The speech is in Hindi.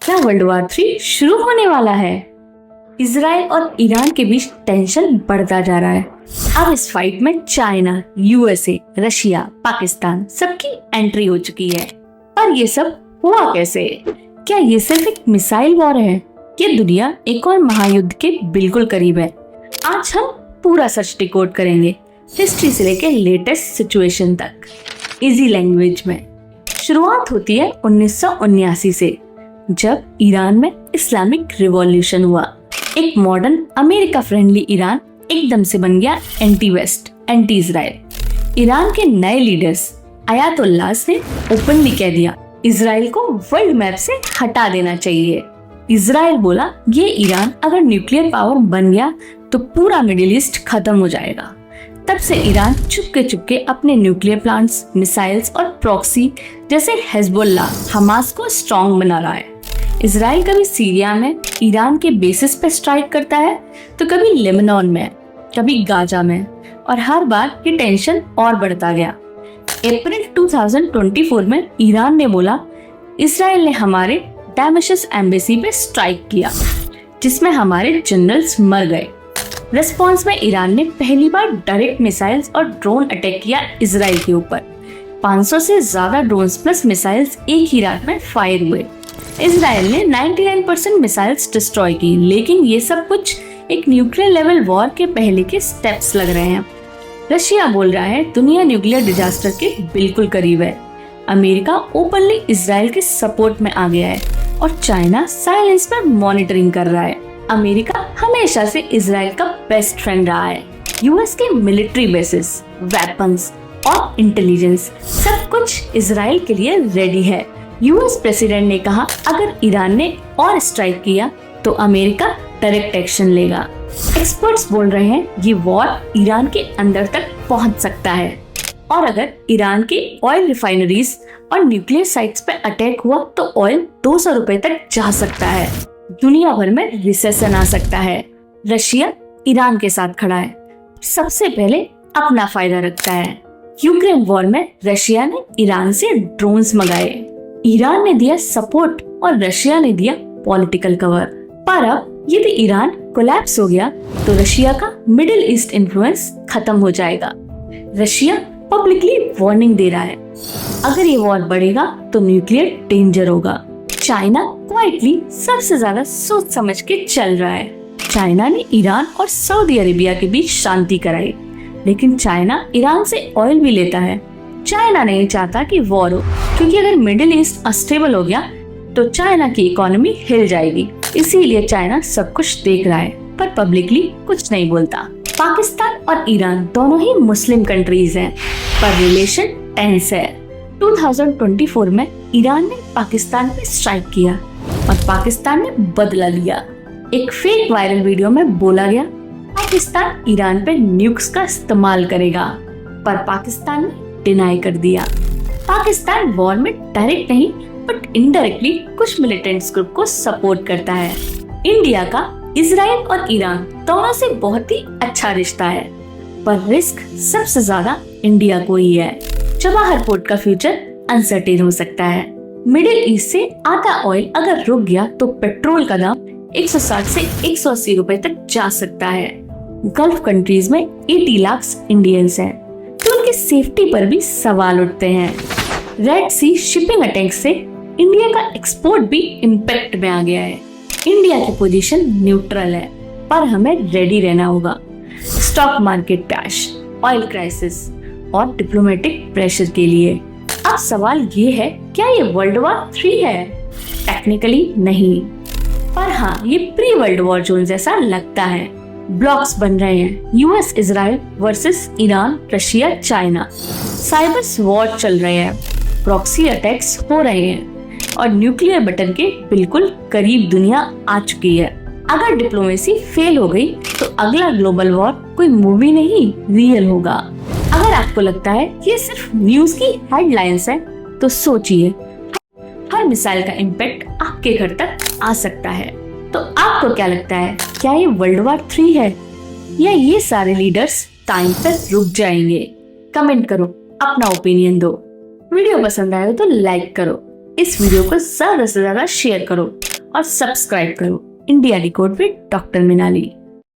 क्या वर्ल्ड वॉर 3 शुरू होने वाला है? इजराइल और ईरान के बीच टेंशन बढ़ता जा रहा है। अब इस फाइट में चाइना, यूएसए, रशिया, पाकिस्तान सबकी एंट्री हो चुकी है। पर ये सब हुआ कैसे? क्या ये सिर्फ एक मिसाइल वॉर है? ये दुनिया एक और महायुद्ध के बिल्कुल करीब है। आज हम पूरा सच डिकोड करेंगे, हिस्ट्री से लेकर लेटेस्ट सिचुएशन तक, इजी लैंग्वेज में। शुरुआत होती है 1979 से, जब ईरान में इस्लामिक रिवॉल्यूशन हुआ। एक मॉडर्न अमेरिका फ्रेंडली ईरान एकदम से बन गया anti west, anti Israel. Iran के नए लीडर्स अयातोल्लाहs ने ओपनली कह दिया इजराइल को वर्ल्ड मैप से हटा देना चाहिए। इजराइल बोला ये ईरान अगर न्यूक्लियर पावर बन गया तो पूरा मिडिल ईस्ट खत्म हो जाएगा। तब से ईरान चुपके अपने न्यूक्लियर प्लांट्स, मिसाइल्स और प्रॉक्सी जैसे हिजबुल्लाह, हमास को स्ट्रॉन्ग बना रहा है। इजराइल कभी सीरिया में ईरान के बेसिस पे स्ट्राइक करता है, तो कभी लेबनान में, कभी गाजा में, और हर बार ये टेंशन और बढ़ता गया। अप्रैल 2024 में ईरान ने बोला इजराइल ने हमारे दमिश्क एम्बेसी पे स्ट्राइक किया, जिसमें हमारे जनरल्स मर गए। रिस्पॉन्स में ईरान ने पहली बार डायरेक्ट मिसाइल्स और ड्रोन अटैक किया इजराइल के ऊपर। 500 से ज्यादा ड्रोन्स प्लस मिसाइल्स एक ही रात में फायर हुए। इजराइल ने 99% मिसाइल्स डिस्ट्रॉय की, लेकिन ये सब कुछ एक न्यूक्लियर लेवल वॉर के पहले के स्टेप्स लग रहे हैं। रशिया बोल रहा है दुनिया न्यूक्लियर डिजास्टर के बिल्कुल करीब है। अमेरिका ओपनली इजराइल के सपोर्ट में आ गया है और चाइना साइलेंस पर मॉनिटरिंग कर रहा है। अमेरिका हमेशा से इजराइल का बेस्ट फ्रेंड रहा है। यूएस के मिलिट्री बेसिस, वेपन्स और इंटेलिजेंस सब कुछ इजराइल के लिए रेडी है। यूएस प्रेसिडेंट ने कहा अगर ईरान ने और स्ट्राइक किया तो अमेरिका डायरेक्ट एक्शन लेगा। एक्सपर्ट्स बोल रहे हैं ये वॉर ईरान के अंदर तक पहुंच सकता है, और अगर ईरान के ऑयल रिफाइनरीज और न्यूक्लियर साइट्स पे अटैक हुआ तो ऑयल 200 रुपए तक जा सकता है। दुनिया भर में रिसेशन आ सकता है। रशिया ईरान के साथ खड़ा है, सबसे पहले अपना फायदा रखता है। यूक्रेन वॉर में रशिया ने ईरान से ड्रोन्स मंगाए, ईरान ने दिया सपोर्ट और रशिया ने दिया पॉलिटिकल कवर। पर अब यदि ईरान कोलैप्स हो गया तो रशिया का मिडिल ईस्ट इन्फ्लुएंस खत्म हो जाएगा। रशिया पब्लिकली वार्निंग दे रहा है अगर ये वॉर बढ़ेगा तो न्यूक्लियर डेंजर होगा। चाइना क्वाइटली सबसे ज्यादा सोच समझ के चल रहा है। चाइना ने ईरान और सऊदी अरेबिया के बीच शांति कराई, लेकिन चाइना ईरान से ऑयल भी लेता है। चाइना नहीं चाहता कि वॉर हो, क्योंकि अगर मिडिल ईस्ट अस्टेबल हो गया तो चाइना की इकोनॉमी हिल जाएगी। इसीलिए चाइना सब कुछ देख रहा है, पर पब्लिकली कुछ नहीं बोलता। पाकिस्तान और ईरान दोनों ही मुस्लिम कंट्रीज हैं, पर रिलेशन टेंस है। 2024 में ईरान ने पाकिस्तान पे स्ट्राइक किया और पाकिस्तान ने बदला लिया। एक फेक वायरल वीडियो में बोला गया पाकिस्तान ईरान पे न्यूक्स का इस्तेमाल करेगा, पर पाकिस्तान ने डिनाई कर दिया। पाकिस्तान वॉर में डायरेक्ट नहीं बट इनडायरेक्टली कुछ मिलिटेंट्स ग्रुप को सपोर्ट करता है। इंडिया का इजराइल और ईरान दोनों से बहुत ही अच्छा रिश्ता है, पर रिस्क सबसे ज्यादा इंडिया को ही है। चबाहर पोर्ट का फ्यूचर अनसर्टेन हो सकता है। मिडिल ईस्ट से आता ऑयल अगर रुक गया तो पेट्रोल का दाम 160 से 180 रुपए तक जा सकता है। गल्फ कंट्रीज में 80 लाख इंडियंस हैं, तो उनकी सेफ्टी पर भी सवाल उठते हैं। रेड सी शिपिंग अटैक से इंडिया का एक्सपोर्ट भी इम्पैक्ट में आ गया है। इंडिया की पोजीशन न्यूट्रल है, पर हमें रेडी रहना होगा। Stock market crash, oil crisis और डिप्लोमेटिक प्रेशर के लिए। अब सवाल ये है क्या ये वर्ल्ड वॉर 3 है? टेक्निकली नहीं, पर हाँ ये प्री वर्ल्ड वॉर जोन जैसा लगता है। ब्लॉक्स बन रहे हैं, US Israel versus Iran, Russia, China. Cyber war चल रहे हैं, प्रॉक्सी अटैक्स हो रहे हैं और न्यूक्लियर बटन के बिल्कुल करीब दुनिया आ चुकी है। अगर डिप्लोमेसी फेल हो गई तो अगला ग्लोबल वॉर कोई मूवी नहीं, रियल होगा। अगर आपको लगता है ये सिर्फ न्यूज की हेडलाइंस है तो सोचिए, हर मिसाइल का इम्पैक्ट आपके घर तक आ सकता है। तो आपको क्या लगता है, क्या ये वर्ल्ड वॉर 3 है या ये सारे लीडर्स टाइम पर रुक जाएंगे? कमेंट करो, अपना ओपिनियन दो। वीडियो पसंद आए तो लाइक करो, इस वीडियो को ज्यादा से ज्यादा शेयर करो और सब्सक्राइब करो इंडिया डिकोड विद डॉक्टर मिनाली।